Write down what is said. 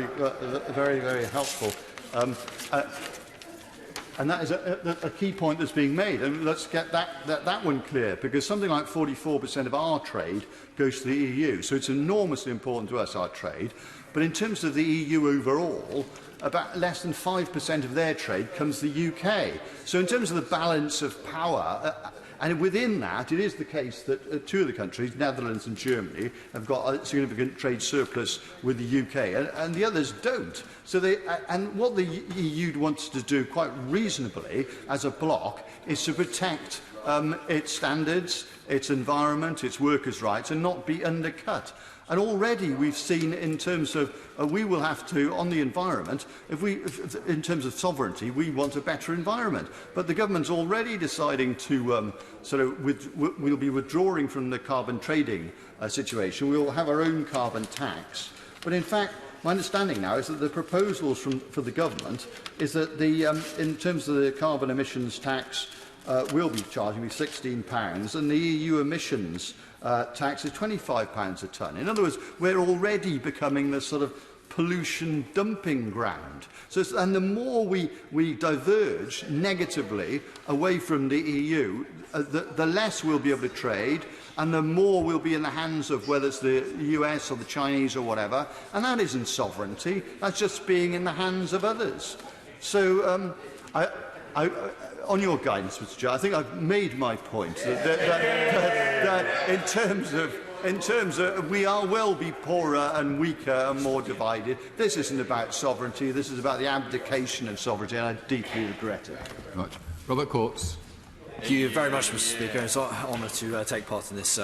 Very, very helpful. And that is a key point that's being made. And let's get that one clear, because something like 44% of our trade goes to the EU. So it's enormously important to us, our trade. But in terms of the EU overall, about less than 5% of their trade comes to the UK. So in terms of the balance of power, and within that, it is the case that two of the countries, Netherlands and Germany, have got a significant trade surplus with the UK, and the others don't. So and what the EU wants to do, quite reasonably, as a bloc, is to protect its standards, its environment, its workers' rights, and not be undercut. And already we've seen, in terms of we will have to, on the environment, in terms of sovereignty, we want a better environment. But the government's already deciding to we'll be withdrawing from the carbon trading situation. We will have our own carbon tax. But in fact, my understanding now is that the proposals for the government is that in terms of the carbon emissions tax, we'll be charging me £16, and the EU emissions tax is £25 a tonne. In other words, we're already becoming the sort of pollution dumping ground. And the more we diverge negatively away from the EU, the less we'll be able to trade, and the more we'll be in the hands of whether it's the US or the Chinese or whatever. And that isn't sovereignty. That's just being in the hands of others. So on your guidance, Mr. Chair, I think I've made my point that in terms of we will be poorer and weaker and more divided. This isn't about sovereignty. This is about the abdication of sovereignty, and I deeply regret it. Right. Robert Courts. Thank you very much, Mr. Speaker. It's an honour to take part in this